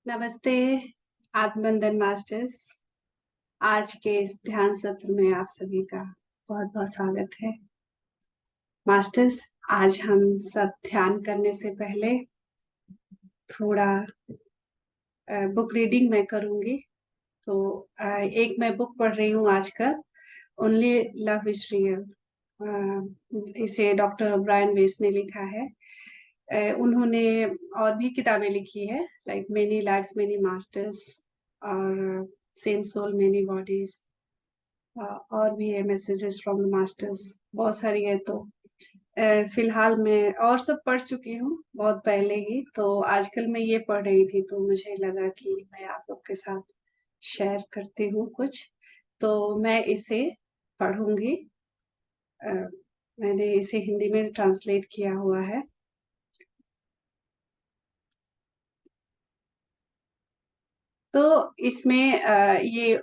नमस्ते आत्मबंधन मास्टर्स। आज के इस ध्यान सत्र में आप सभी का बहुत बहुत स्वागत है। मास्टर्स, आज हम सब ध्यान करने से पहले थोड़ा बुक रीडिंग मैं करूंगी। तो एक मैं बुक पढ़ रही हूँ आजकल, ओनली लव इज रियल। इसे डॉक्टर ओब्रायन वेस ने लिखा है। उन्होंने और भी किताबें लिखी है, like many lives many masters और सेम सोल मेनी बॉडीज, और भी है मैसेजेस फ्रॉम द मास्टर्स, बहुत सारी है। तो फिलहाल मैं और सब पढ़ चुकी हूँ बहुत पहले ही, तो आजकल मैं ये पढ़ रही थी तो मुझे लगा कि मैं आप लोग के साथ शेयर करती हूँ कुछ। तो मैं इसे पढ़ूंगी। अ, मैंने इसे हिंदी में ट्रांसलेट किया हुआ है। तो इसमें ये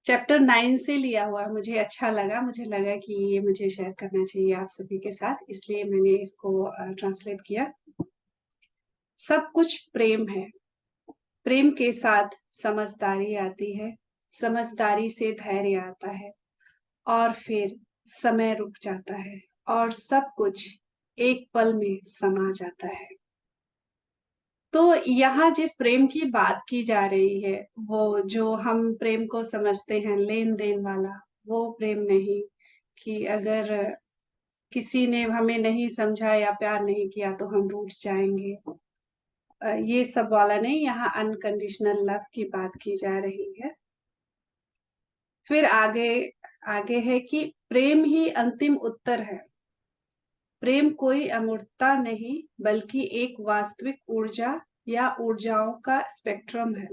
चैप्टर 9 से लिया हुआ है। मुझे अच्छा लगा, मुझे लगा कि ये मुझे शेयर करना चाहिए आप सभी के साथ, इसलिए मैंने इसको ट्रांसलेट किया। सब कुछ प्रेम है। प्रेम के साथ समझदारी आती है, समझदारी से धैर्य आता है, और फिर समय रुक जाता है और सब कुछ एक पल में समा जाता है। तो यहाँ जिस प्रेम की बात की जा रही है, वो जो हम प्रेम को समझते हैं लेन देन वाला, वो प्रेम नहीं कि अगर किसी ने हमें नहीं समझा या प्यार नहीं किया तो हम रूठ जाएंगे। ये सब वाला नहीं, यहाँ अनकंडीशनल लव की बात की जा रही है। फिर आगे आगे है कि प्रेम ही अंतिम उत्तर है। प्रेम कोई अमूर्तता नहीं, बल्कि एक वास्तविक ऊर्जा या ऊर्जाओं का स्पेक्ट्रम है।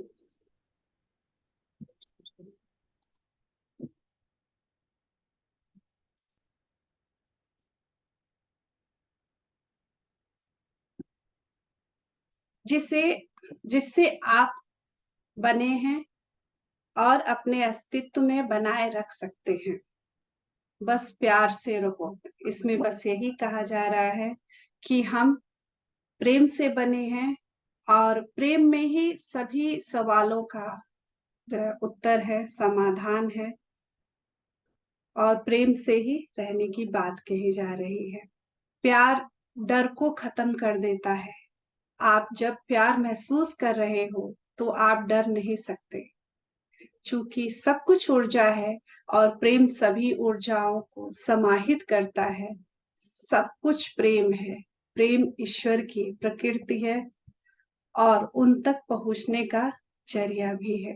जिसे जिससे आप बने हैं और अपने अस्तित्व में बनाए रख सकते हैं। बस प्यार से रहो। इसमें बस यही कहा जा रहा है कि हम प्रेम से बने हैं, और प्रेम में ही सभी सवालों का जो उत्तर है, समाधान है, और प्रेम से ही रहने की बात कही जा रही है। प्यार डर को खत्म कर देता है। आप जब प्यार महसूस कर रहे हो तो आप डर नहीं सकते, चूंकि सब कुछ ऊर्जा है और प्रेम सभी ऊर्जाओं को समाहित करता है। सब कुछ प्रेम है। प्रेम ईश्वर की प्रकृति है और उन तक पहुंचने का जरिया भी है।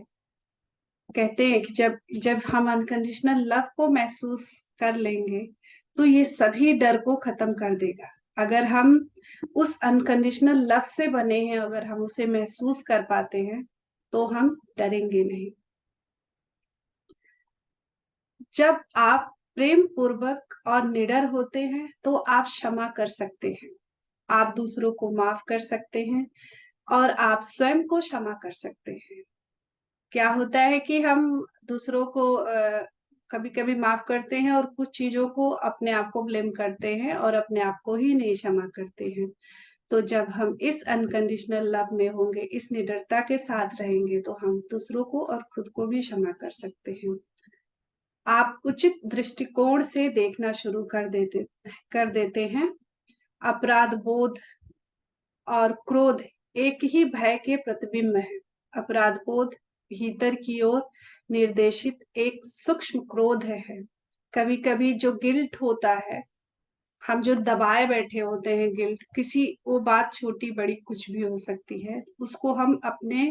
कहते हैं कि जब जब हम अनकंडीशनल लव को महसूस कर लेंगे तो ये सभी डर को खत्म कर देगा। अगर हम उस अनकंडीशनल लव से बने हैं, अगर हम उसे महसूस कर पाते हैं तो हम डरेंगे नहीं। जब आप प्रेम पूर्वक और निडर होते हैं तो आप क्षमा कर सकते हैं, आप दूसरों को माफ कर सकते हैं, और आप स्वयं को क्षमा कर सकते हैं। क्या होता है कि हम दूसरों को कभी कभी माफ करते हैं और कुछ चीजों को अपने आप को ब्लेम करते हैं और अपने आप को ही नहीं क्षमा करते हैं। तो जब हम इस अनकंडीशनल लव में होंगे, इस निडरता के साथ रहेंगे, तो हम दूसरों को और खुद को भी क्षमा कर सकते हैं। आप उचित दृष्टिकोण से देखना शुरू कर देते हैं। अपराध बोध और क्रोध एक ही भय के प्रतिबिंब है। अपराध बोध भीतर की ओर निर्देशित एक सूक्ष्म क्रोध है। कभी कभी जो गिल्ट होता है, हम जो दबाए बैठे होते हैं, गिल्ट, किसी वो बात छोटी बड़ी कुछ भी हो सकती है, उसको हम अपने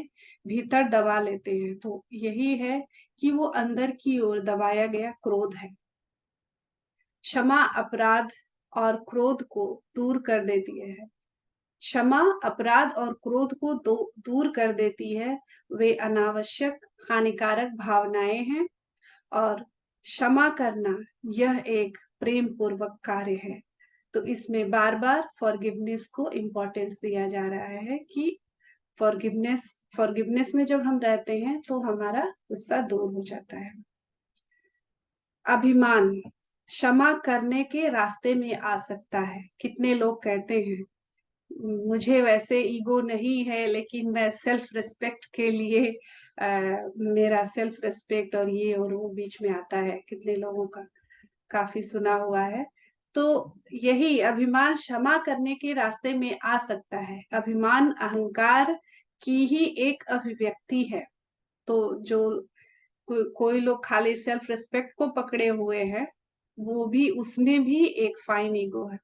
भीतर दबा लेते हैं, तो यही है कि वो अंदर की ओर दबाया गया क्रोध है। क्षमा अपराध और क्रोध को दूर कर देती है। क्षमा अपराध और क्रोध को दूर कर देती है। वे अनावश्यक हानिकारक भावनाएं हैं, और क्षमा करना यह एक प्रेम पूर्वक कार्य है। तो इसमें बार बार फॉरगिवनेस को इम्पोर्टेंस दिया जा रहा है कि फॉरगिवनेस फॉरगिवनेस में जब हम रहते हैं तो हमारा गुस्सा दूर हो जाता है। अभिमान क्षमा करने के रास्ते में आ सकता है। कितने लोग कहते हैं मुझे वैसे ईगो नहीं है, लेकिन मैं सेल्फ रिस्पेक्ट के लिए मेरा सेल्फ रिस्पेक्ट और ये और वो बीच में आता है, कितने लोगों का काफी सुना हुआ है। तो यही अभिमान क्षमा करने के रास्ते में आ सकता है। अभिमान अहंकार की ही एक अभिव्यक्ति है। तो जो कोई लोग खाली सेल्फ रिस्पेक्ट को पकड़े हुए हैं, वो भी, उसमें भी एक फाइन ईगो है।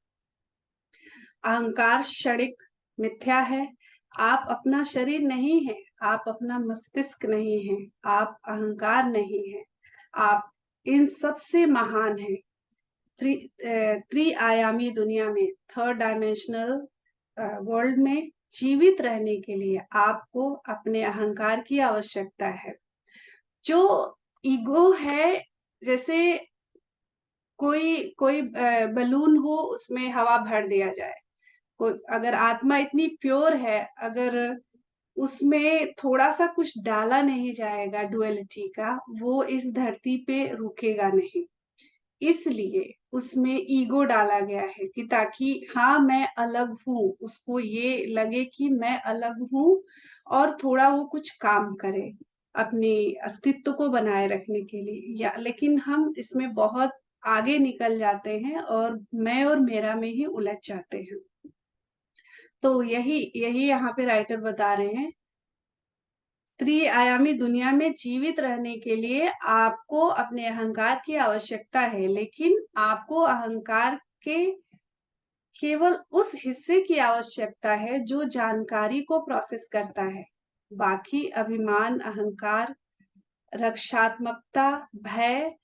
अहंकार क्षणिक मिथ्या है। आप अपना शरीर नहीं है, आप अपना मस्तिष्क नहीं है, आप अहंकार नहीं है, आप इन सबसे महान है। त्रिआयामी दुनिया में, थर्ड डायमेंशनल वर्ल्ड में जीवित रहने के लिए आपको अपने अहंकार की आवश्यकता है। जो ईगो है, जैसे कोई कोई बलून हो, उसमें हवा भर दिया जाए। कोई, अगर आत्मा इतनी प्योर है, अगर उसमें थोड़ा सा कुछ डाला नहीं जाएगा डुअलिटी का, वो इस धरती पे रुकेगा नहीं। इसलिए उसमें ईगो डाला गया है कि ताकि हाँ मैं अलग हूँ, उसको ये लगे कि मैं अलग हूँ, और थोड़ा वो कुछ काम करे अपने अस्तित्व को बनाए रखने के लिए। या लेकिन हम इसमें बहुत आगे निकल जाते हैं और मैं और मेरा में ही उलझ जाते हैं। तो यही यही यहाँ पे राइटर बता रहे हैं, त्रिआयामी दुनिया में जीवित रहने के लिए आपको अपने अहंकार की आवश्यकता है, लेकिन आपको अहंकार के केवल उस हिस्से की आवश्यकता है जो जानकारी को प्रोसेस करता है। बाकी अभिमान, अहंकार, रक्षात्मकता, भय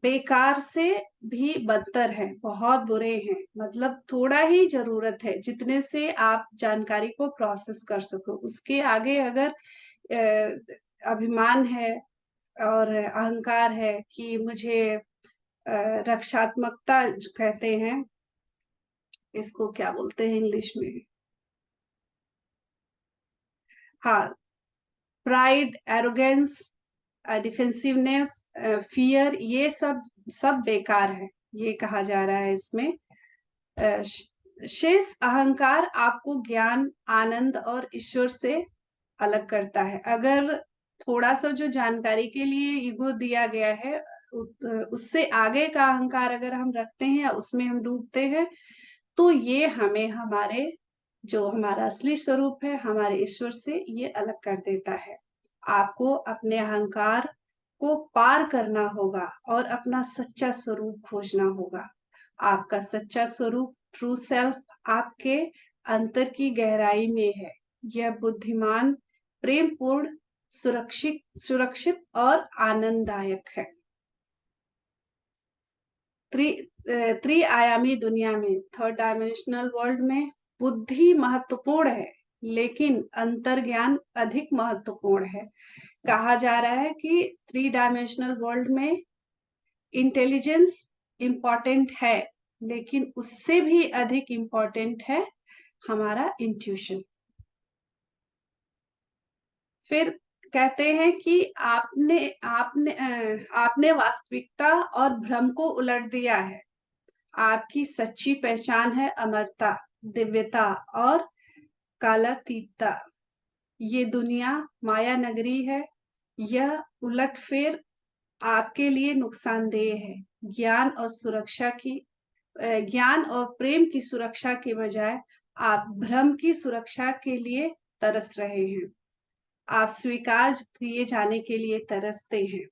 बेकार से भी बदतर है, बहुत बुरे हैं। मतलब थोड़ा ही जरूरत है जितने से आप जानकारी को प्रोसेस कर सको। उसके आगे अगर अभिमान है और अहंकार है कि मुझे रक्षात्मकता जो कहते हैं, इसको क्या बोलते हैं इंग्लिश में, हाँ, प्राइड, एरोगेंस, डिफेंसिवनेस, फियर, ये सब सब बेकार है, ये कहा जा रहा है इसमें। शेष अहंकार आपको ज्ञान, आनंद और ईश्वर से अलग करता है। अगर थोड़ा सा जो जानकारी के लिए ईगो दिया गया है, उससे आगे का अहंकार अगर हम रखते हैं या उसमें हम डूबते हैं, तो ये हमें हमारे, जो हमारा असली स्वरूप है, हमारे ईश्वर से ये अलग कर देता है। आपको अपने अहंकार को पार करना होगा और अपना सच्चा स्वरूप खोजना होगा। आपका सच्चा स्वरूप, ट्रू सेल्फ, आपके अंतर की गहराई में है। यह बुद्धिमान, प्रेमपूर्ण, सुरक्षित सुरक्षित और आनंददायक है। त्रिआयामी दुनिया में, थर्ड डायमेंशनल वर्ल्ड में, बुद्धि महत्वपूर्ण है, लेकिन अंतर्ज्ञान अधिक महत्वपूर्ण है। कहा जा रहा है कि थ्री डायमेंशनल वर्ल्ड में इंटेलिजेंस इम्पॉर्टेंट है, लेकिन उससे भी अधिक इम्पॉर्टेंट है हमारा इंट्यूशन। फिर कहते हैं कि आपने वास्तविकता और भ्रम को उलट दिया है। आपकी सच्ची पहचान है अमरता, दिव्यता और कालातीतता। ये दुनिया माया नगरी है। यह उलटफेर आपके लिए नुकसानदेह है। ज्ञान और सुरक्षा की ज्ञान और प्रेम की सुरक्षा के बजाय आप भ्रम की सुरक्षा के लिए तरस रहे हैं। आप स्वीकार किए जाने के लिए तरसते हैं।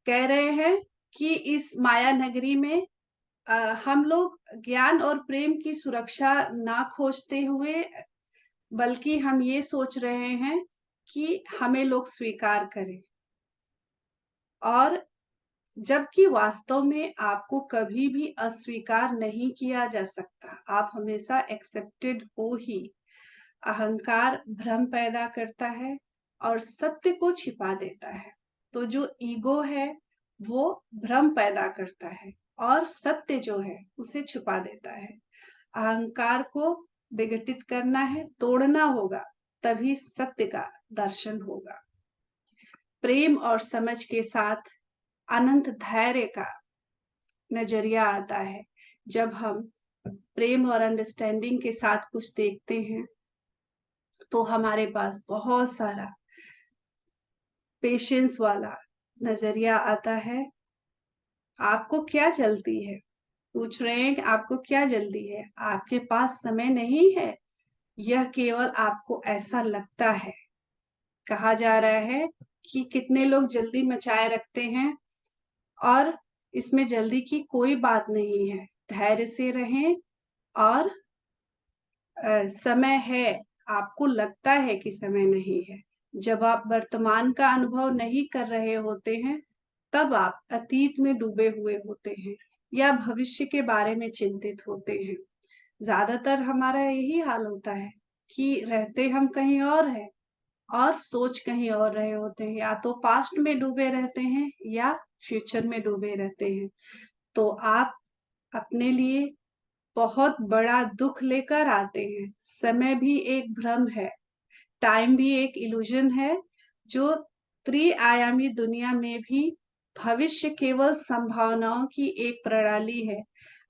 कह रहे हैं कि इस माया नगरी में हम लोग ज्ञान और प्रेम की सुरक्षा ना खोजते हुए, बल्कि हम ये सोच रहे हैं कि हमें लोग स्वीकार करें, और जबकि वास्तव में आपको कभी भी अस्वीकार नहीं किया जा सकता। आप हमेशा एक्सेप्टेड हो ही। अहंकार भ्रम पैदा करता है और सत्य को छिपा देता है। तो जो ईगो है वो भ्रम पैदा करता है और सत्य जो है उसे छुपा देता है। अहंकार को विघटित करना है, तोड़ना होगा, तभी सत्य का दर्शन होगा। प्रेम और समझ के साथ अनंत धैर्य का नजरिया आता है। जब हम प्रेम और अंडरस्टैंडिंग के साथ कुछ देखते हैं तो हमारे पास बहुत सारा पेशेंस वाला नजरिया आता है। आपको क्या जल्दी है? पूछ रहे हैं कि आपको क्या जल्दी है? आपके पास समय नहीं है, यह केवल आपको ऐसा लगता है। कहा जा रहा है कि कितने लोग जल्दी मचाए रखते हैं, और इसमें जल्दी की कोई बात नहीं है। धैर्य से रहें, और समय है, आपको लगता है कि समय नहीं है। जब आप वर्तमान का अनुभव नहीं कर रहे होते हैं, तब आप अतीत में डूबे हुए होते हैं या भविष्य के बारे में चिंतित होते हैं। ज्यादातर हमारा यही हाल होता है कि रहते हम कहीं और हैं और सोच कहीं और रहे होते हैं, या तो पास्ट में डूबे रहते हैं या फ्यूचर में डूबे रहते हैं। तो आप अपने लिए बहुत बड़ा दुख लेकर आते हैं। समय भी एक भ्रम है, टाइम भी एक इल्यूजन है, जो त्रिआयामी दुनिया में भी भविष्य केवल संभावनाओं की एक प्रणाली है।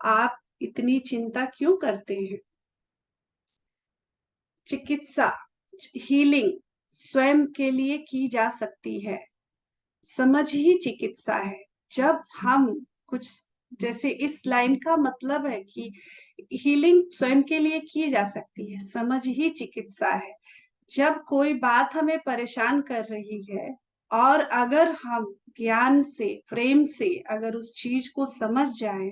आप इतनी चिंता क्यों करते हैं? चिकित्सा, हीलिंग स्वयं के लिए की जा सकती है। समझ ही चिकित्सा है। जब हम कुछ, जैसे इस लाइन का मतलब है कि हीलिंग स्वयं के लिए की जा सकती है, समझ ही चिकित्सा है। जब कोई बात हमें परेशान कर रही है, और अगर हम ज्ञान से, प्रेम से अगर उस चीज को समझ जाए,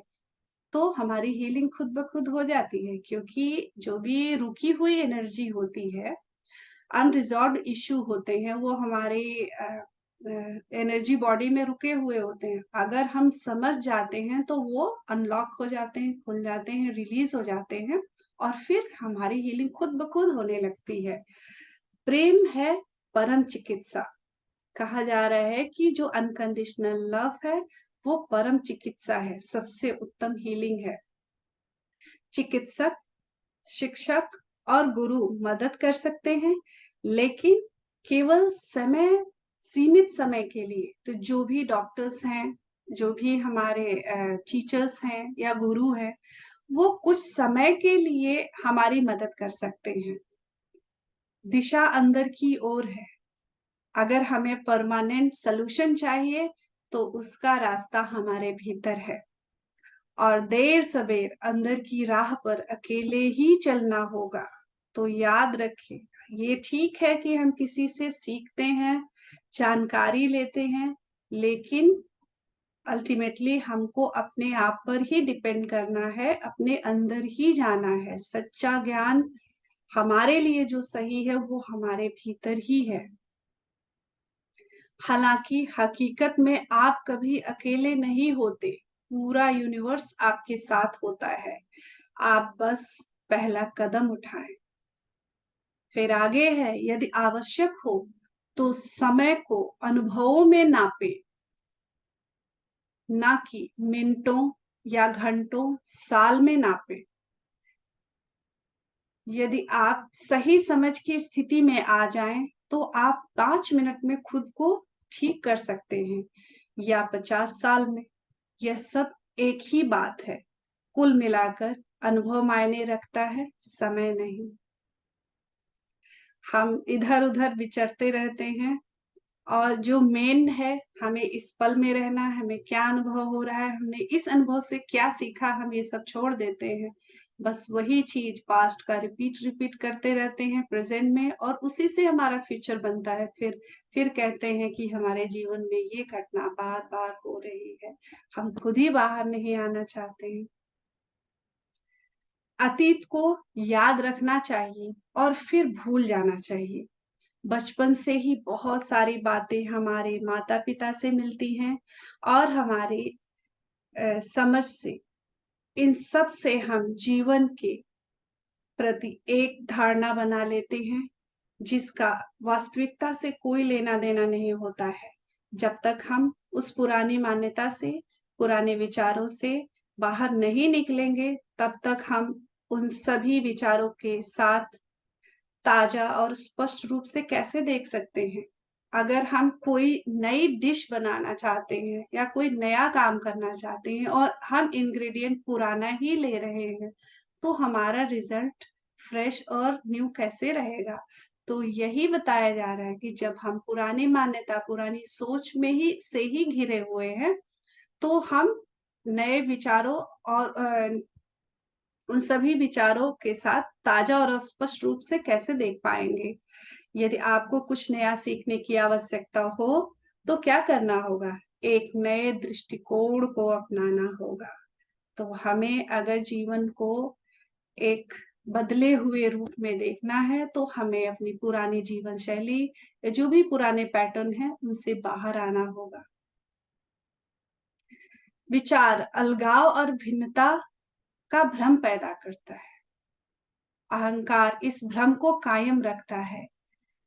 तो हमारी हीलिंग खुद ब खुद हो जाती है। क्योंकि जो भी रुकी हुई एनर्जी होती है, अनरिजॉल्व इश्यू होते हैं, वो हमारे एनर्जी बॉडी में रुके हुए होते हैं। अगर हम समझ जाते हैं तो वो अनलॉक हो जाते हैं, खुल जाते हैं, रिलीज हो जाते हैं, और फिर हमारी हीलिंग खुद ब खुद होने लगती है। प्रेम है परम चिकित्सा। कहा जा रहा है कि जो अनकंडीशनल लव है, वो परम चिकित्सा है, सबसे उत्तम हीलिंग है। चिकित्सक, शिक्षक और गुरु मदद कर सकते हैं, लेकिन केवल समय, सीमित समय के लिए। तो जो भी डॉक्टर्स हैं, जो भी हमारे टीचर्स हैं या गुरु हैं, वो कुछ समय के लिए हमारी मदद कर सकते हैं। दिशा अंदर की ओर है। अगर हमें परमानेंट सलूशन चाहिए, तो उसका रास्ता हमारे भीतर है, और देर सवेर अंदर की राह पर अकेले ही चलना होगा। तो याद रखें, ये ठीक है कि हम किसी से सीखते हैं, जानकारी लेते हैं, लेकिन अल्टीमेटली हमको अपने आप पर ही डिपेंड करना है, अपने अंदर ही जाना है। सच्चा ज्ञान हमारे लिए जो सही है, वो हमारे भीतर ही है। हालांकि हकीकत में आप कभी अकेले नहीं होते, पूरा यूनिवर्स आपके साथ होता है। आप बस पहला कदम उठाएं। फिर आगे है, यदि आवश्यक हो तो समय को अनुभवों में नापे, ना कि मिनटों या घंटों, साल में नापे। यदि आप सही समझ की स्थिति में आ जाएं, तो आप 5 मिनट में खुद को ठीक कर सकते हैं, या 50 साल में। यह सब एक ही बात है। कुल मिलाकर अनुभव मायने रखता है, समय नहीं। हम इधर उधर विचरते रहते हैं, और जो मेन है, हमें इस पल में रहना है। हमें क्या अनुभव हो रहा है, हमने इस अनुभव से क्या सीखा, हम ये सब छोड़ देते हैं। बस वही चीज पास्ट का रिपीट रिपीट करते रहते हैं प्रेजेंट में, और उसी से हमारा फ्यूचर बनता है। फिर कहते हैं कि हमारे जीवन में ये घटना बार बार हो रही है। हम खुद ही बाहर नहीं आना चाहते हैं। अतीत को याद रखना चाहिए और फिर भूल जाना चाहिए। बचपन से ही बहुत सारी बातें हमारे माता पिता से मिलती हैं, और हमारे समझ से, इन सब से हम जीवन के प्रति एक धारणा बना लेते हैं, जिसका वास्तविकता से कोई लेना देना नहीं होता है। जब तक हम उस पुरानी मान्यता से, पुराने विचारों से बाहर नहीं निकलेंगे, तब तक हम उन सभी विचारों के साथ ताजा और स्पष्ट रूप से कैसे देख सकते हैं? अगर हम कोई नई डिश बनाना चाहते हैं या कोई नया काम करना चाहते हैं और हम इंग्रेडिएंट पुराना ही ले रहे हैं, तो हमारा रिजल्ट फ्रेश और न्यू कैसे रहेगा? तो यही बताया जा रहा है कि जब हम पुरानी मान्यता, पुरानी सोच में ही से ही घिरे हुए हैं, तो हम नए विचारों और उन सभी विचारों के साथ ताजा और स्पष्ट रूप से कैसे देख पाएंगे। यदि आपको कुछ नया सीखने की आवश्यकता हो, तो क्या करना होगा? एक नए दृष्टिकोण को अपनाना होगा। तो हमें अगर जीवन को एक बदले हुए रूप में देखना है, तो हमें अपनी पुरानी जीवन शैली, जो भी पुराने पैटर्न है, उनसे बाहर आना होगा। विचार अलगाव और भिन्नता का भ्रम पैदा करता है। अहंकार इस भ्रम को कायम रखता है।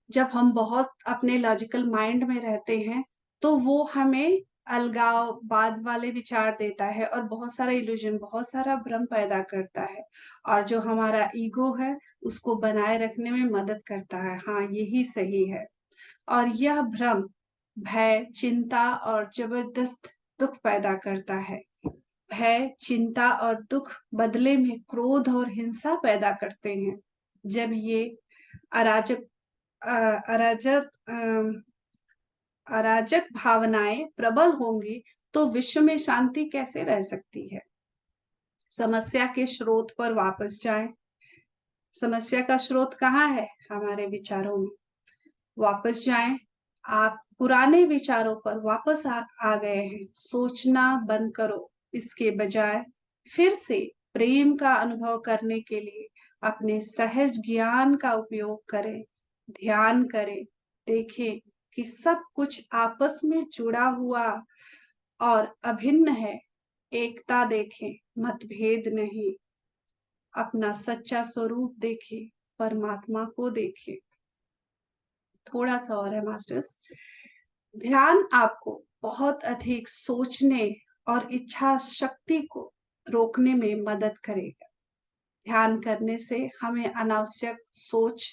जब हम बहुत अपने लॉजिकल माइंड में रहते हैं, तो वो हमें अलगाववाद वाले विचार देता है और बहुत सारा इल्यूजन, बहुत सारा भ्रम पैदा करता है। और जो हमारा ईगो है, उसको बनाए रखने में मदद करता है, हाँ यही सही है। और यह भ्रम भय, चिंता और जबरदस्त दुख पैदा करता है। भय, चिंता और दुख बदले में क्रोध और हिंसा पैदा करते हैं। जब ये अराजक अराजक अराजक भावनाएं प्रबल होंगी, तो विश्व में शांति कैसे रह सकती है? समस्या के स्रोत पर वापस जाएं। समस्या का स्रोत कहाँ है? हमारे विचारों में। वापस जाएं। आप पुराने विचारों पर वापस आ गए हैं। सोचना बंद करो। इसके बजाय फिर से प्रेम का अनुभव करने के लिए अपने सहज ज्ञान का उपयोग करें। ध्यान करें। देखें कि सब कुछ आपस में जुड़ा हुआ और अभिन्न है। एकता देखें, मतभेद नहीं। अपना सच्चा स्वरूप देखें, परमात्मा को देखें। थोड़ा सा और है मास्टर्स। ध्यान आपको बहुत अधिक सोचने और इच्छा शक्ति को रोकने में मदद करेगा। ध्यान करने से हमें अनावश्यक सोच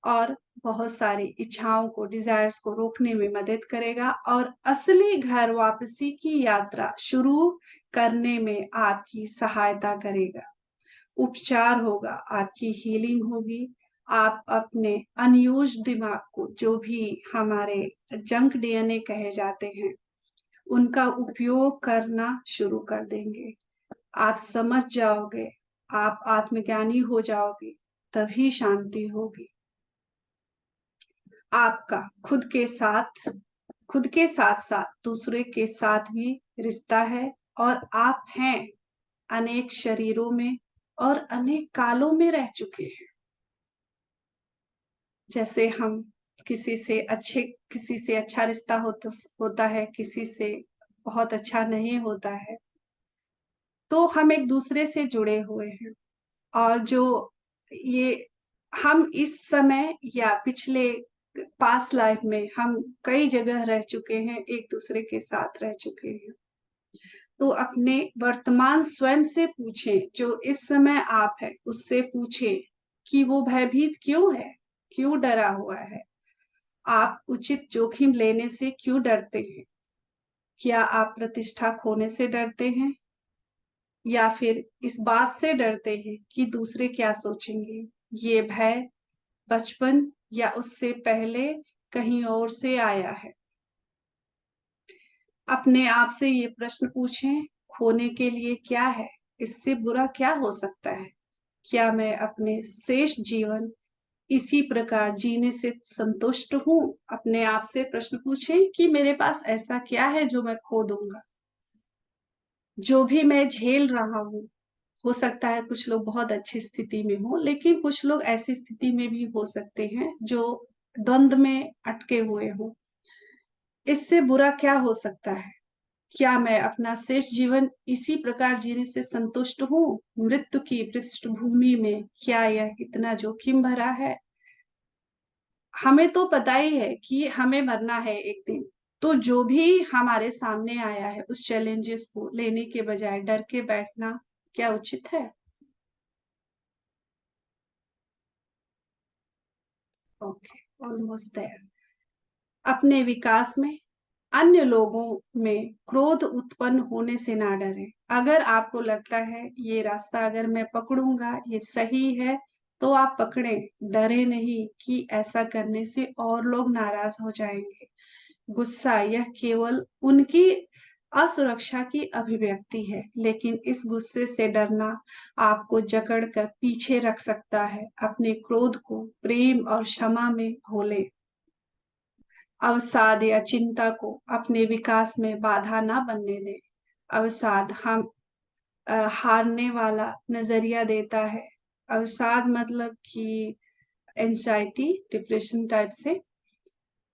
और बहुत सारी इच्छाओं को, डिजायर्स को रोकने में मदद करेगा और असली घर वापसी की यात्रा शुरू करने में आपकी सहायता करेगा। उपचार होगा, आपकी हीलिंग होगी। आप अपने अनयूज दिमाग को, जो भी हमारे जंक डीएनए कहे जाते हैं, उनका उपयोग करना शुरू कर देंगे। आप समझ जाओगे, आप आत्मज्ञानी हो जाओगे, तभी शांति होगी। आपका खुद के साथ साथ दूसरे के साथ भी रिश्ता है और आप हैं अनेक शरीरों में और अनेक कालों में रह चुके हैं। जैसे हम किसी से अच्छा रिश्ता होता है, किसी से बहुत अच्छा नहीं होता है, तो हम एक दूसरे से जुड़े हुए हैं। और जो ये हम इस समय या पिछले पास्ट लाइफ में हम कई जगह रह चुके हैं, एक दूसरे के साथ रह चुके हैं। तो अपने वर्तमान स्वयं से पूछें, जो इस समय आप है उससे पूछें कि वो भयभीत क्यों है, क्यों डरा हुआ है। आप उचित जोखिम लेने से क्यों डरते हैं? क्या आप प्रतिष्ठा खोने से डरते हैं, या फिर इस बात से डरते हैं कि दूसरे क्या सोचेंगे? ये भय बचपन या उससे पहले कहीं और से आया है? अपने आप से ये प्रश्न पूछें, खोने के लिए क्या है? इससे बुरा क्या हो सकता है? क्या मैं अपने शेष जीवन इसी प्रकार जीने से संतुष्ट हूँ? अपने आप से प्रश्न पूछें कि मेरे पास ऐसा क्या है जो मैं खो दूंगा? जो भी मैं झेल रहा हूँ, हो सकता है कुछ लोग बहुत अच्छी स्थिति में हो, लेकिन कुछ लोग ऐसी स्थिति में भी हो सकते हैं जो द्वंद में अटके हुए हो। इससे बुरा क्या हो सकता है? क्या मैं अपना शेष जीवन इसी प्रकार जीने से संतुष्ट हूँ? मृत्यु की पृष्ठभूमि में क्या यह इतना जोखिम भरा है? हमें तो पता ही है कि हमें मरना है एक दिन। तो जो भी हमारे सामने आया है, उस चैलेंजेस को लेने के बजाय डर के बैठना क्या उचित है? Okay, almost there. अपने विकास में अन्य लोगों में क्रोध उत्पन्न होने से ना डरें। अगर आपको लगता है ये रास्ता अगर मैं पकड़ूंगा ये सही है, तो आप पकड़ें, डरे नहीं कि ऐसा करने से और लोग नाराज हो जाएंगे। गुस्सा यह केवल उनकी असुरक्षा की अभिव्यक्ति है, लेकिन इस गुस्से से डरना आपको जकड़ कर पीछे रख सकता है। अपने क्रोध को प्रेम और क्षमा में घोलें। अवसाद या चिंता को अपने विकास में बाधा ना बनने दें। अवसाद हम हारने वाला नजरिया देता है। अवसाद मतलब कि एंजाइटी डिप्रेशन टाइप से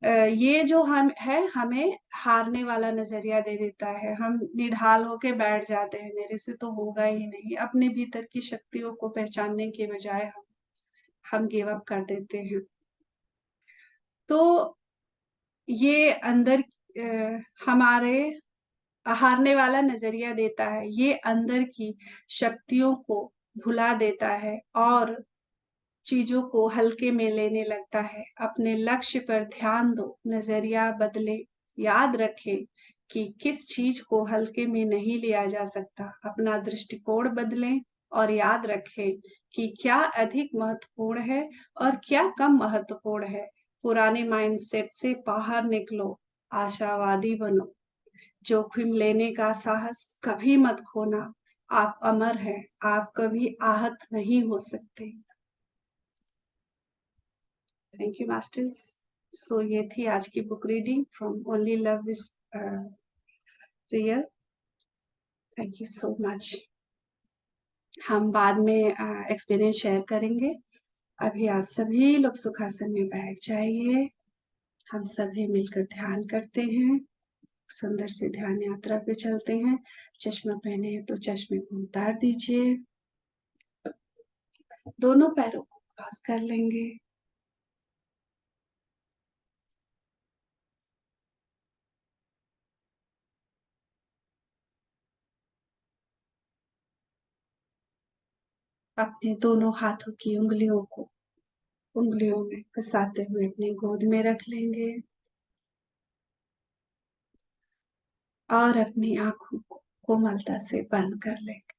ये जो हम है हमें हारने वाला नजरिया दे देता है। हम निढाल होके बैठ जाते हैं, मेरे से तो होगा ही नहीं। अपने भीतर की शक्तियों को पहचानने के बजाय हम गिव अप कर देते हैं। तो ये अंदर हमारे हारने वाला नजरिया देता है, ये अंदर की शक्तियों को भुला देता है और चीजों को हल्के में लेने लगता है। अपने लक्ष्य पर ध्यान दो, नजरिया बदले। याद रखें कि किस चीज को हल्के में नहीं लिया जा सकता। अपना दृष्टिकोण बदलें और याद रखें कि क्या अधिक महत्वपूर्ण है और क्या कम महत्वपूर्ण है। पुराने माइंडसेट से बाहर निकलो, आशावादी बनो। जोखिम लेने का साहस कभी मत खोना। आप अमर हैं, आप कभी आहत नहीं हो सकते। Thank you masters. सो ये थी आज की book reading from only love is real. Thank you so much. हम बाद में एक्सपीरियंस शेयर करेंगे। अभी आप सभी लोग सुखासन में बैठ जाइए। हम सभी मिलकर ध्यान करते हैं, सुंदर सी ध्यान यात्रा पे चलते हैं। चश्मा पहने हैं तो चश्मे को उतार दीजिए। दोनों पैरों को क्रॉस कर लेंगे। अपने दोनों हाथों की उंगलियों में फंसाते हुए अपनी गोद में रख लेंगे और अपनी आंखों को कोमलता से बंद कर लेंगे।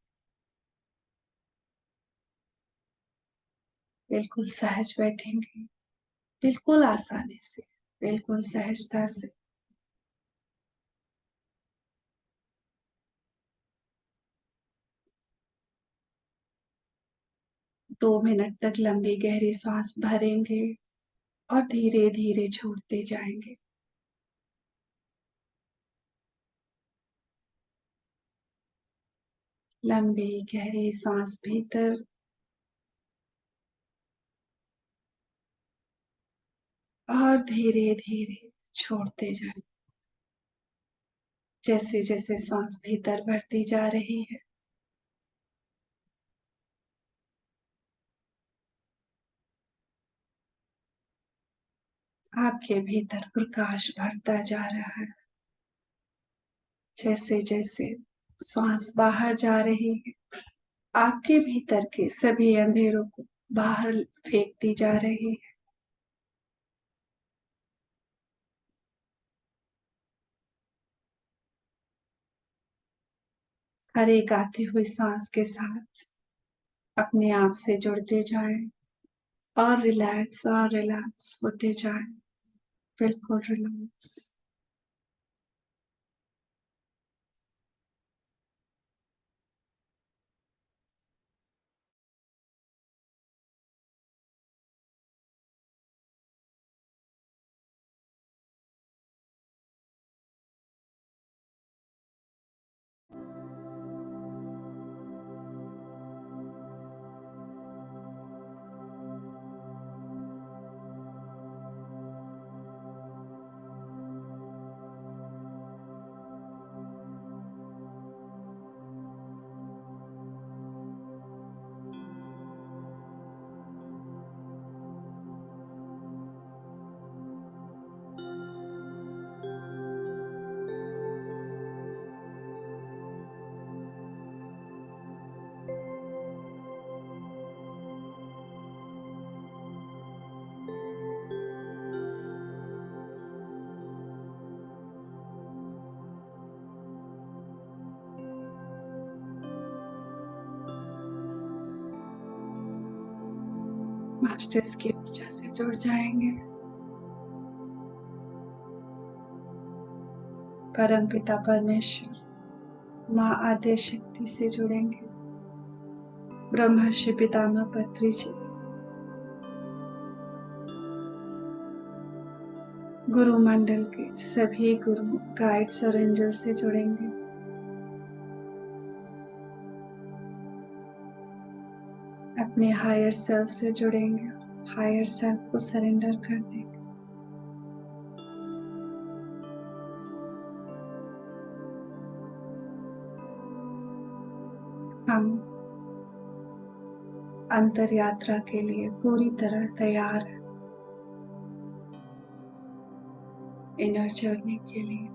बिल्कुल सहज बैठेंगे, बिल्कुल आसानी से, बिल्कुल सहजता से। दो मिनट तक लंबी गहरी सांस भरेंगे और धीरे धीरे छोड़ते जाएंगे। लंबी गहरी सांस भीतर और धीरे धीरे छोड़ते जाएं। जैसे जैसे सांस भीतर बढ़ती जा रही है, आपके भीतर प्रकाश बढ़ता जा रहा है। जैसे जैसे सांस बाहर जा रही है, आपके भीतर के सभी अंधेरों को बाहर फेंकती जा रही है। हर एक आती हुई सांस के साथ अपने आप से जुड़ते जाएं और रिलैक्स होते जाएं। बिल्कुल रिलैक्स। मास्टर्स की ऊर्जा से जुड़ जाएंगे। परमपिता परमेश्वर, माँ आद्य शक्ति से जुड़ेंगे। ब्रह्मर्षि पितामह पत्री जी, गुरु मंडल के सभी गुरु गाइड्स और एंजल से जुड़ेंगे। अपने हायर सेल्फ से जुड़ेंगे। हायर सेल्फ को सरेंडर कर देंगे। हम अंतर यात्रा के लिए पूरी तरह तैयार हैं। इनर जर्नी के लिए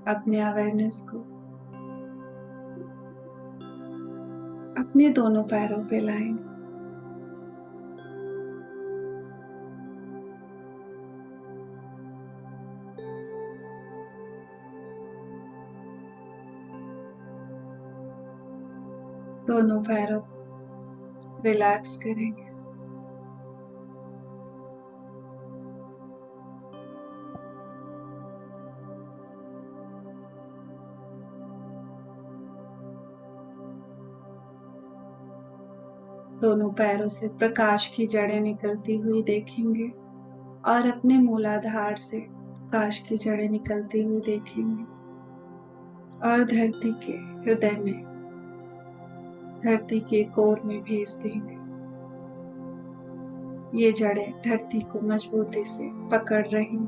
अपने अवेयरनेस को अपने दोनों पैरों पे लाएंगे। दोनों पैरों को रिलैक्स करेंगे। दोनों पैरों से प्रकाश की जड़ें निकलती हुई देखेंगे और अपने मूलाधार से प्रकाश की जड़ें निकलती हुई देखेंगे और धरती के हृदय में, धरती के कोर में भेज देंगे। ये जड़ें धरती को मजबूती से पकड़ रही,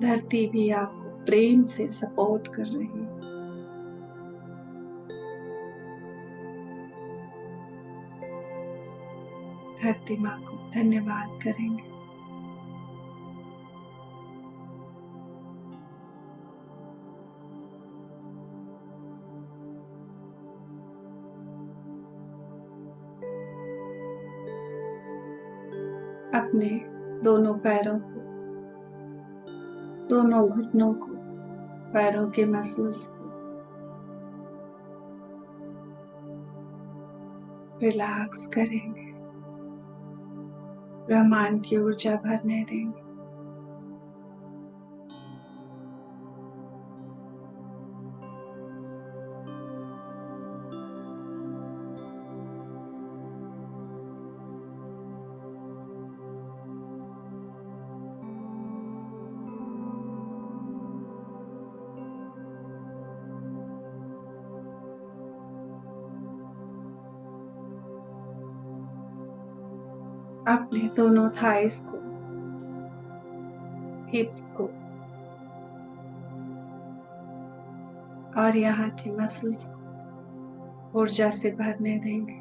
धरती भी आपको प्रेम से सपोर्ट कर रही। धरती माँ को धन्यवाद करेंगे। अपने दोनों पैरों को, दोनों घुटनों को, पैरों के मसल्स को रिलैक्स करेंगे। ब्रह्मांड की ऊर्जा भरने देंगे। अपने दोनों थाइस को, हिप्स को और यहाँ के मसल्स को ऊर्जा से भरने देंगे।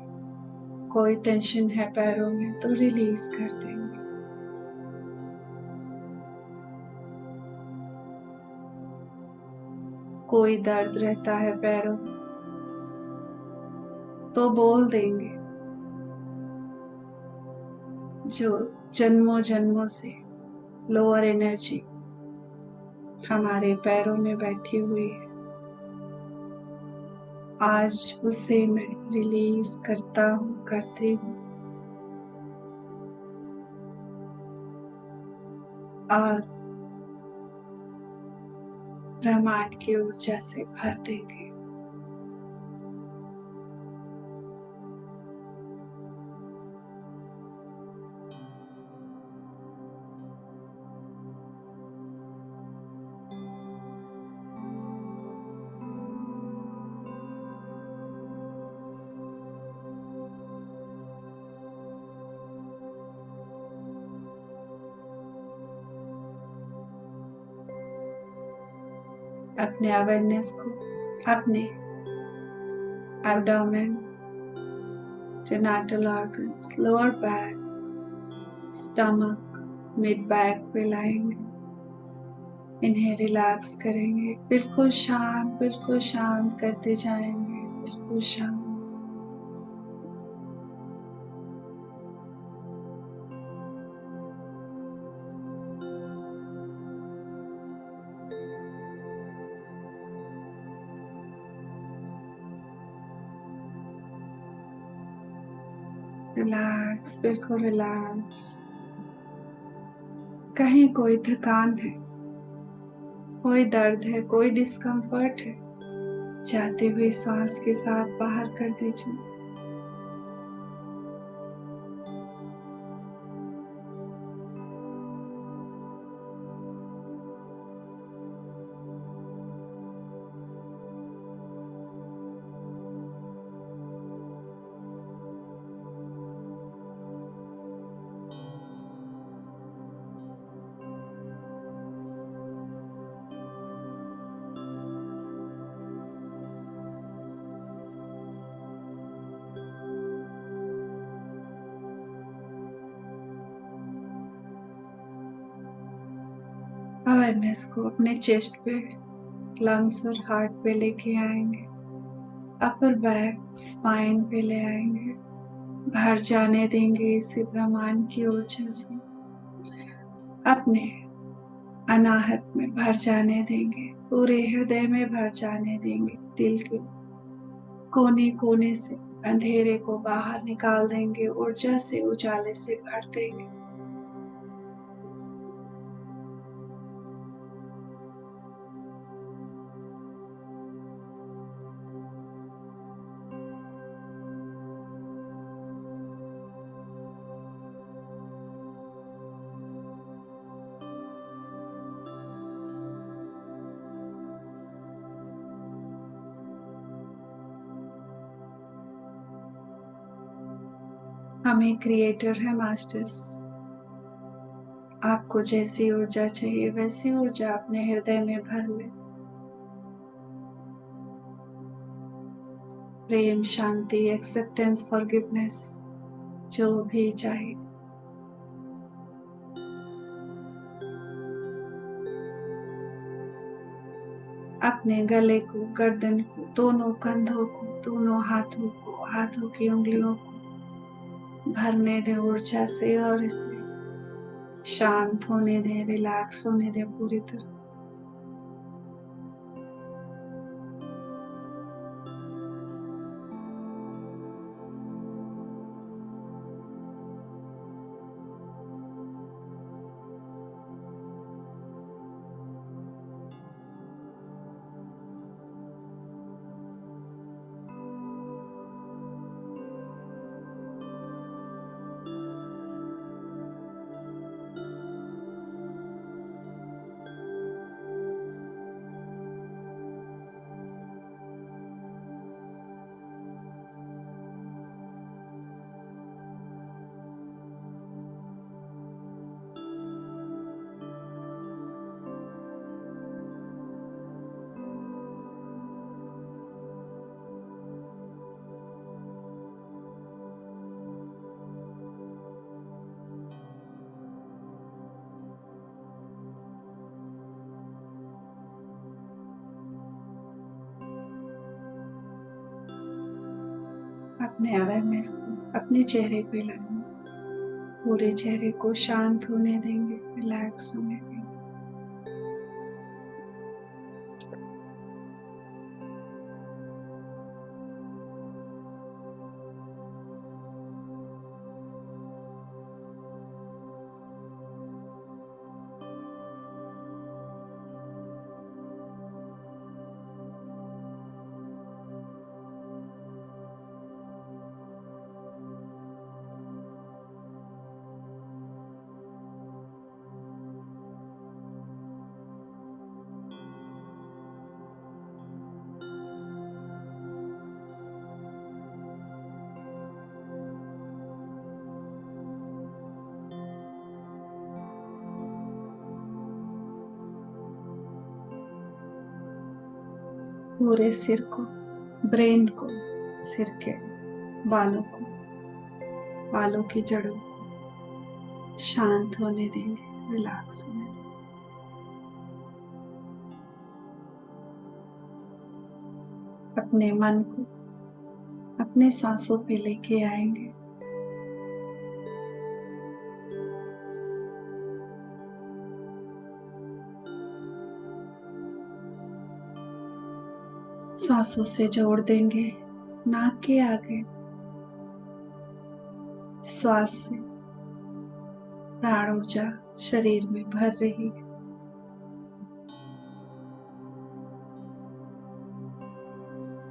कोई टेंशन है पैरों में तो रिलीज कर देंगे। कोई दर्द रहता है पैरों में तो बोल देंगे। जो जन्मों जन्मों से लोअर एनर्जी हमारे पैरों में बैठी हुई है, आज उसे मैं रिलीज करता हूँ, करती हूँ और ब्रह्मांड की ऊर्जा से भर देंगे। अपने अवेयरनेस को अपने abdomen, genital organs, lower back, stomach, mid back पे लाएंगे। इन्हें रिलैक्स करेंगे। बिल्कुल शांत करते जाएंगे। बिल्कुल शांत। रिलैक्स, बिल्कुल रिलैक्स। कहीं कोई थकान है, कोई दर्द है, कोई डिस्कम्फर्ट है, जाते हुए सांस के साथ बाहर कर दीजिए। अवेयरनेस को अपने चेस्ट पे, लंग्स और हार्ट पे लेके आएंगे। अपर बैक, स्पाइन पे ले आएंगे। भर जाने देंगे इसी ब्रह्मांड की ऊर्जा से। अपने अनाहत में भर जाने देंगे, पूरे हृदय में भर जाने देंगे। दिल के कोने कोने से अंधेरे को बाहर निकाल देंगे, ऊर्जा से, उजाले से भर देंगे। हम एक क्रिएटर है मास्टर्स। आपको जैसी ऊर्जा चाहिए वैसी ऊर्जा अपने हृदय में भर ले। प्रेम, शांति, एक्सेप्टेंस, फॉरगिवनेस, जो भी चाहे। अपने गले को, गर्दन को, दोनों कंधों को, दोनों हाथों को, हाथों की उंगलियों को भरने दे ऊर्जा से और इसे शांत होने दे, रिलैक्स होने दे पूरी तरह। अपने अवेयरनेस को अपने चेहरे पे लाएंगे, पूरे चेहरे को शांत होने देंगे, रिलैक्स होने देंगे। पूरे सिर को, ब्रेन को, सिर के बालों को, बालों की जड़ों को शांत होने देंगे, रिलैक्स होने देंगे। अपने मन को अपने सांसों पे लेके आएंगे। सांसों से जोड़ देंगे नाक के आगे, श्वास से प्राण ऊर्जा शरीर में भर रही है।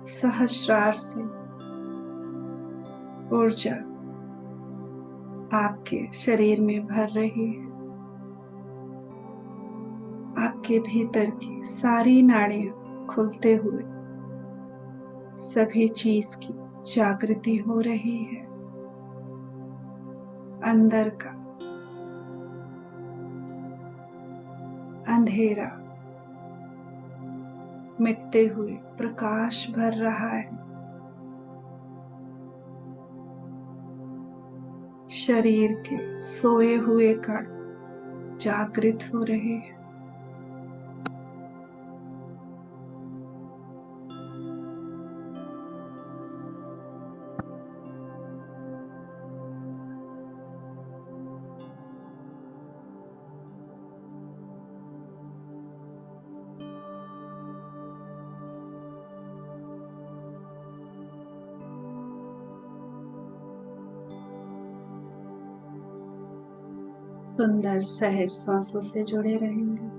सहस्रार से ऊर्जा आपके शरीर में भर रही है। आपके भीतर की सारी नाड़ियां खुलते हुए सभी चीज की जागृति हो रही है। अंदर का अंधेरा मिटते हुए प्रकाश भर रहा है। शरीर के सोए हुए कण जागृत हो रहे हैं। सुंदर सहज श्वासों से जुड़े रहेंगे।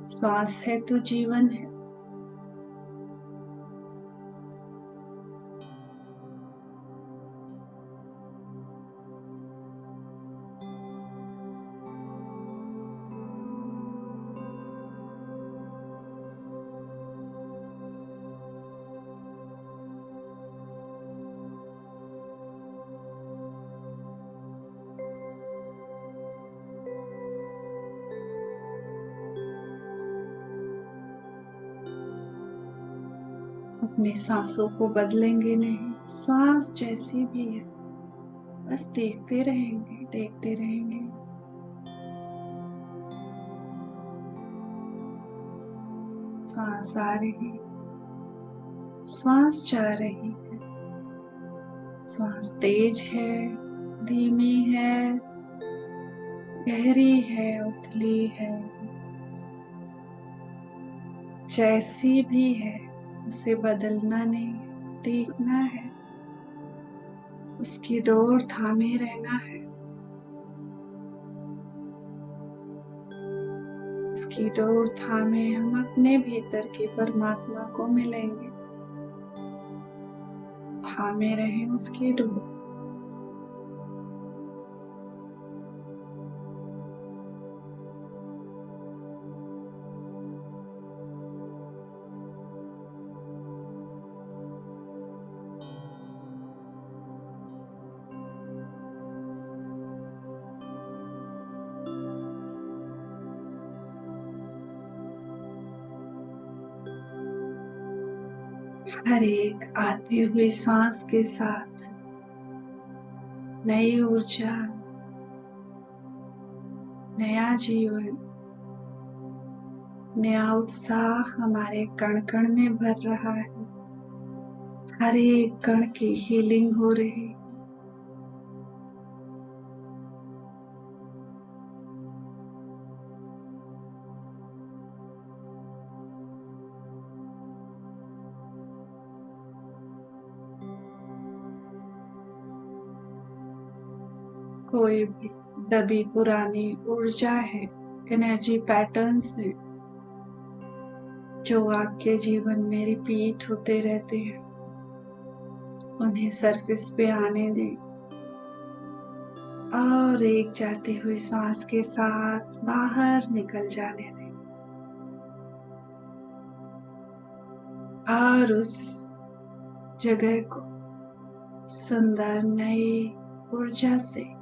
श्वास है तो जीवन है। अपने सांसों को बदलेंगे नहीं। सांस जैसी भी है बस देखते रहेंगे, देखते रहेंगे। सांस आ रही, श्वास जा रही है। श्वास तेज है, धीमी है, गहरी है, उथली है, जैसी भी है उसे बदलना नहीं, देखना है, उसकी डोर थामे रहना है। उसकी डोर थामे हम अपने भीतर के परमात्मा को मिलेंगे। थामे रहे उसकी डोर। हर एक आती हुई सांस के साथ नई ऊर्जा, नया जीवन, नया उत्साह हमारे कण कण में भर रहा है। हर एक कण की हीलिंग हो रही। कोई भी दबी पुरानी ऊर्जा है, एनर्जी पैटर्न्स है जो आपके जीवन में रिपीट होते रहते हैं, उन्हें सरफेस पे आने दें और एक जाती हुई सांस के साथ बाहर निकल जाने दें। और उस जगह को सुंदर नई ऊर्जा से,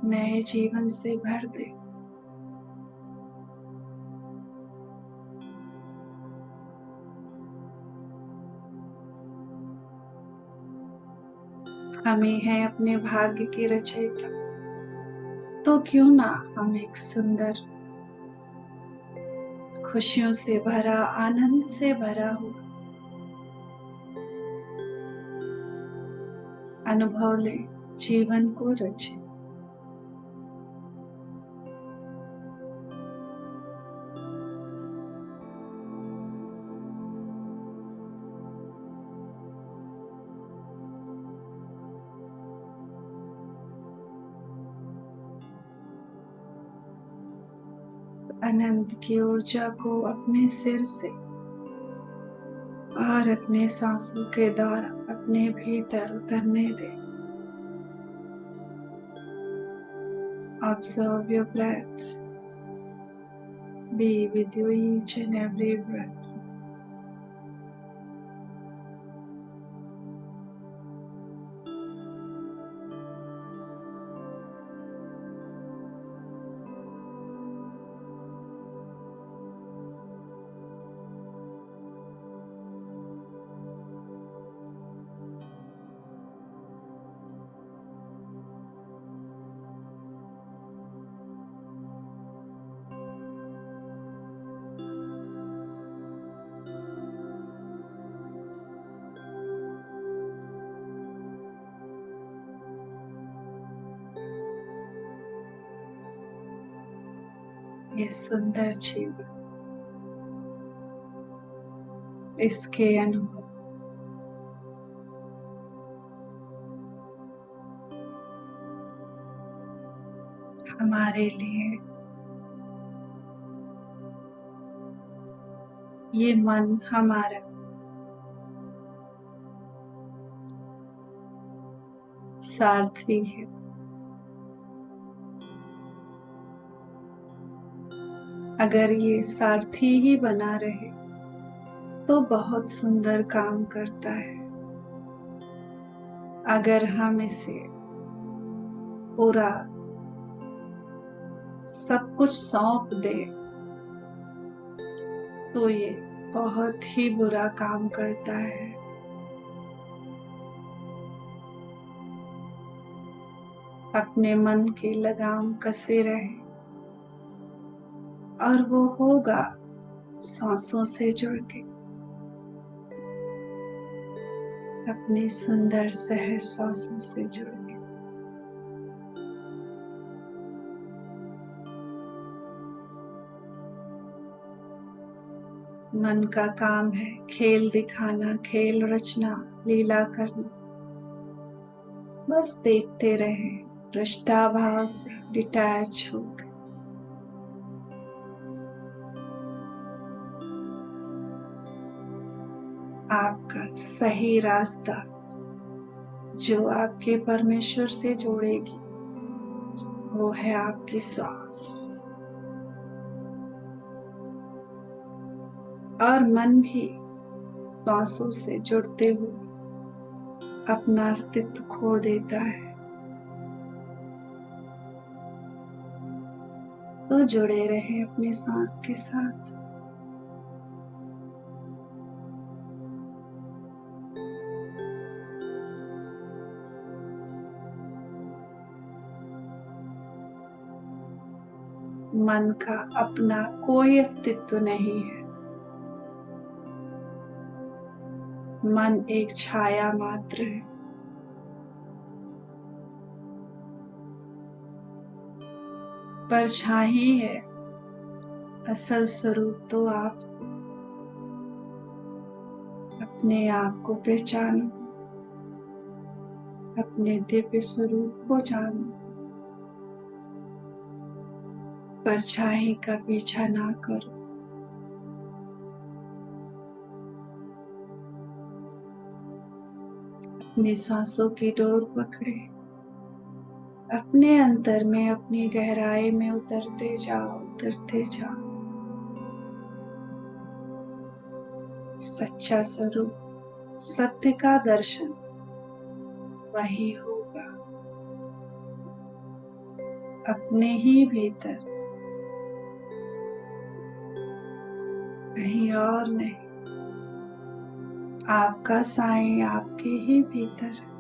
नए जीवन से भर दे। हमें है अपने भाग्य की रचयिता, तो क्यों ना हम एक सुंदर, खुशियों से भरा, आनंद से भरा हुआ अनुभव ले, जीवन को रचे। अनंत की ऊर्जा को अपने सिर से और अपने सांसों के द्वारा अपने भीतर उतरने दे। Observe your breath. Be with you each and every breath. ये सुंदर जीवन, इसके अनुभव हमारे लिए, ये मन हमारा सारथी है। अगर ये सारथी ही बना रहे तो बहुत सुंदर काम करता है। अगर हम इसे पूरा सब कुछ सौंप दे तो ये बहुत ही बुरा काम करता है। अपने मन की लगाम कसे रहे और वो होगा सांसों से जुड़ के, अपनी सुंदर सहज श्वासों से जुड़ के। मन का काम है खेल दिखाना, खेल रचना, लीला करना। बस देखते रहे दृष्टाभाव से डिटैच होकर। आपका सही रास्ता जो आपके परमेश्वर से जोड़ेगी वो है आपकी श्वास। और मन भी श्वासों से जुड़ते हुए अपना अस्तित्व खो देता है। तो जुड़े रहें अपनी सांस के साथ। मन का अपना कोई अस्तित्व नहीं है। मन एक छाया मात्र है। परछाई है, असल स्वरूप तो आप अपने आप को पहचानो, अपने दिव्य स्वरूप को जानो। परछाई का पीछा ना करो। अपनी सांसों की डोर पकड़े, अपने अंतर में, अपनी गहराई में उतरते जाओ, उतरते जाओ। सच्चा स्वरूप, सत्य का दर्शन वही होगा, अपने ही भीतर, कहीं और नहीं। आपका साईं आपके ही भीतर है।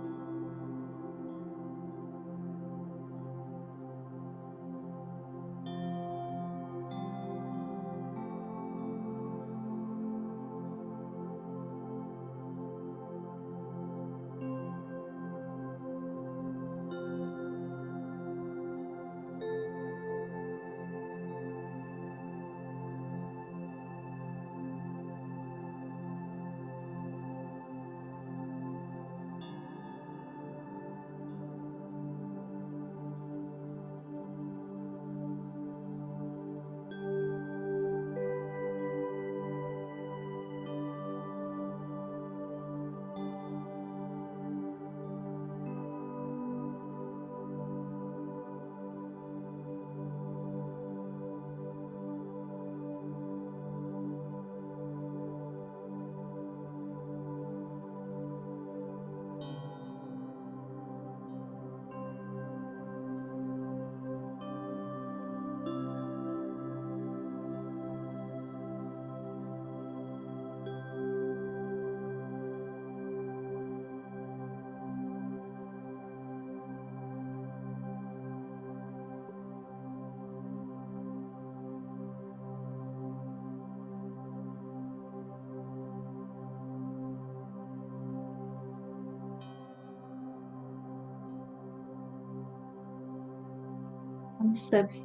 सभी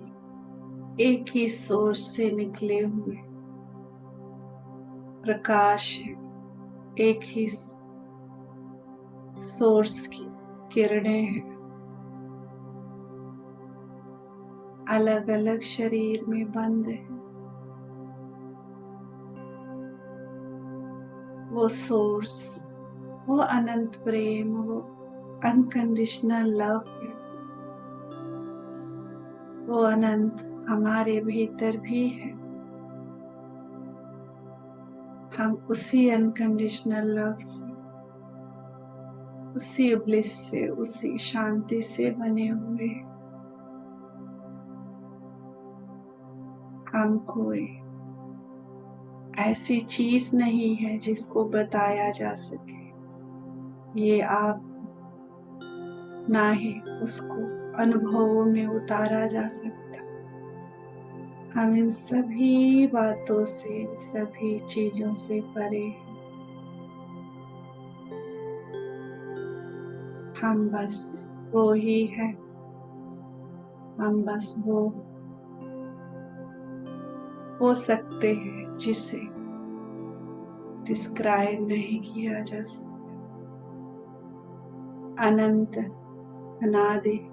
एक ही सोर्स से निकले हुए प्रकाश है, एक ही सोर्स की किरणें हैं। अलग अलग शरीर में बंद है। वो सोर्स, वो अनंत प्रेम, वो अनकंडीशनल लव है। वो अनंत हमारे भीतर भी है। हम उसी अनकंडीशनल लव से, उसी ब्लिस से, उसी शांति से बने हुए हैं। हम कोई ऐसी चीज नहीं है जिसको बताया जा सके। ये आप ना ही उसको अनुभवों में उतारा जा सकता। हम इन सभी बातों से, इन सभी चीजों से परे हैं। हम बस वो ही है। हम बस वो हो सकते हैं जिसे डिस्क्राइब नहीं किया जा सकता। अनंत, अनादि,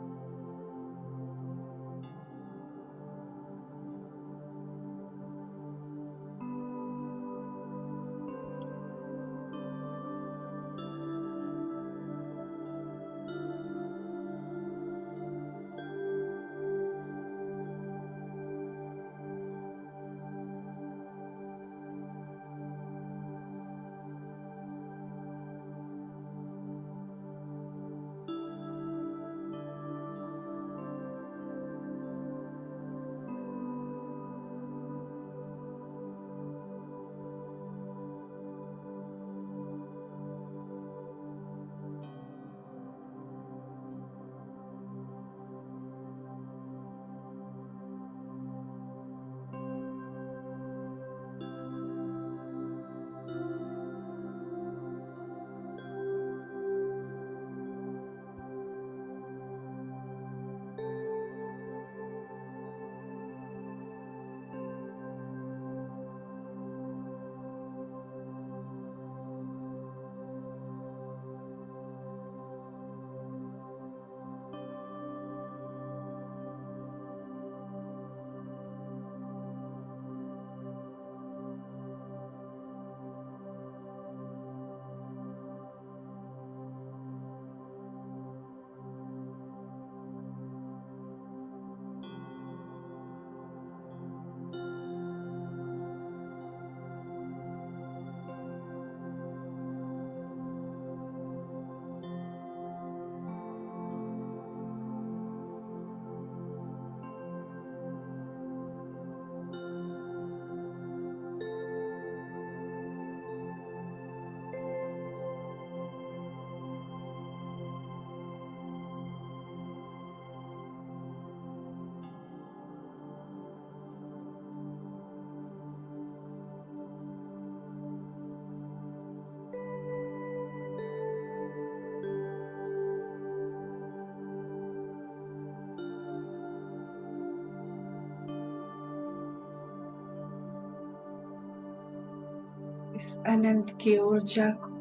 इस अनंत की ऊर्जा को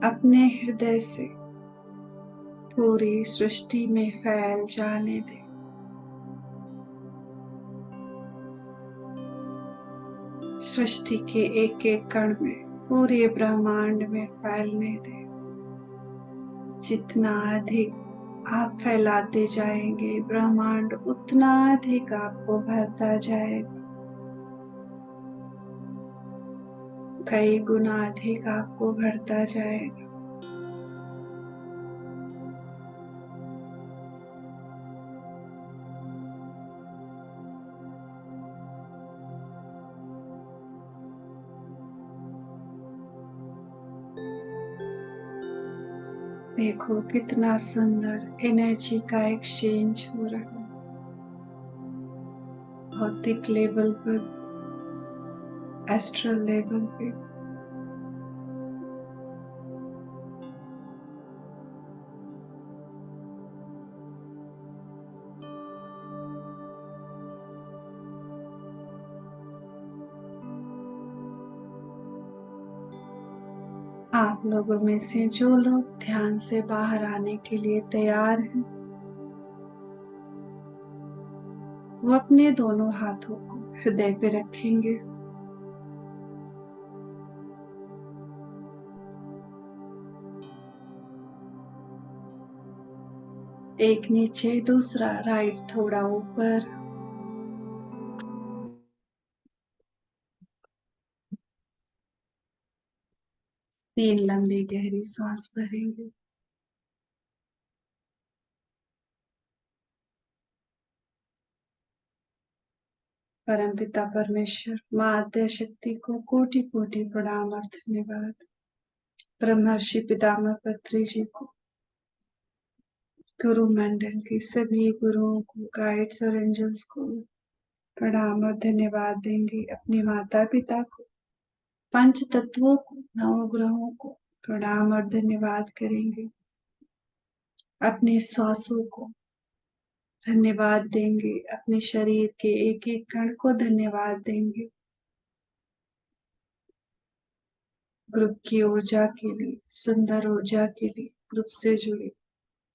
अपने हृदय से पूरी सृष्टि में फैल जाने दें। सृष्टि के एक एक कण में, पूरे ब्रह्मांड में फैलने दें। जितना अधिक आप फैलाते जाएंगे, ब्रह्मांड उतना अधिक आपको भरता जाएगा। कई गुना अधिक आपको भरता जाएगा। देखो कितना सुंदर एनर्जी का एक्सचेंज हो रहा है। भौतिक लेवल पर, एस्ट्रल लेवल पे। आप लोगों में से जो लोग ध्यान से बाहर आने के लिए तैयार हैं, वो अपने दोनों हाथों को हृदय पे रखेंगे। एक नीचे, दूसरा राइट थोड़ा ऊपर। 3 लंबी गहरी सांस भरेंगे। परमपिता परमेश्वर, माँ आद्य शक्ति को कोटि कोटि प्रणाम और धन्यवाद। ब्रह्मर्षि पितामह पत्री जी को, गुरु मंडल के सभी गुरुओं को, गाइड्स और एंजल्स को प्रणाम और धन्यवाद देंगे। अपने माता पिता को, पंच तत्वों को, नवग्रहों को प्रणाम और धन्यवाद करेंगे। अपने श्वासों को धन्यवाद देंगे। अपने शरीर के एक एक कण को धन्यवाद देंगे। ग्रुप की ऊर्जा के लिए, सुंदर ऊर्जा के लिए, ग्रुप से जुड़े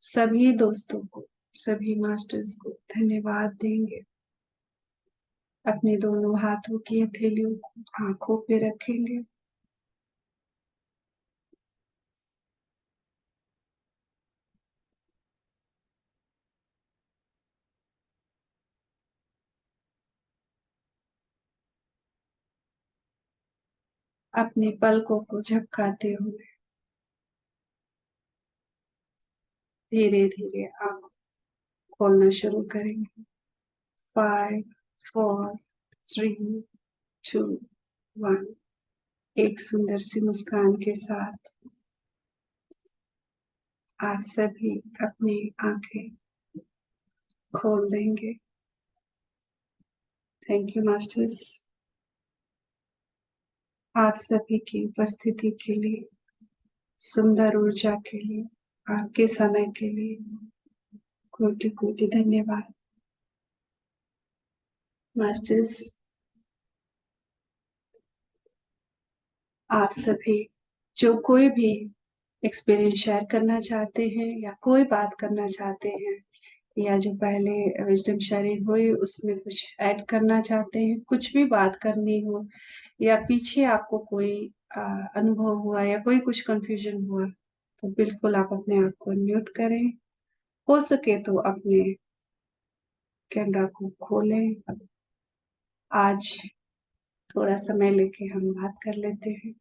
सभी दोस्तों को, सभी मास्टर्स को धन्यवाद देंगे। अपने दोनों हाथों की हथेलियों को आंखों पे रखेंगे। अपने पलकों को झपकाते हुए धीरे धीरे आंख खोलना शुरू करेंगे। 5, 4, 3, 2, 1। एक सुंदर सी मुस्कान के साथ आप सभी अपनी आंखें खोल देंगे। थैंक यू मास्टर्स, आप सभी की उपस्थिति के लिए, सुंदर ऊर्जा के लिए, आपके समय के लिए कोटि कोटि धन्यवाद। मास्टर्स, आप सभी जो कोई भी एक्सपीरियंस शेयर करना चाहते हैं या कोई बात करना चाहते हैं, या जो पहले विजडम शेयरिंग हुई उसमें कुछ ऐड करना चाहते हैं, कुछ भी बात करनी हो, या पीछे आपको कोई अनुभव हुआ या कोई कुछ कंफ्यूजन हुआ, तो बिल्कुल आप अपने आप को म्यूट करें। हो सके तो अपने कैमरा को खोलें। आज थोड़ा समय लेके हम बात कर लेते हैं।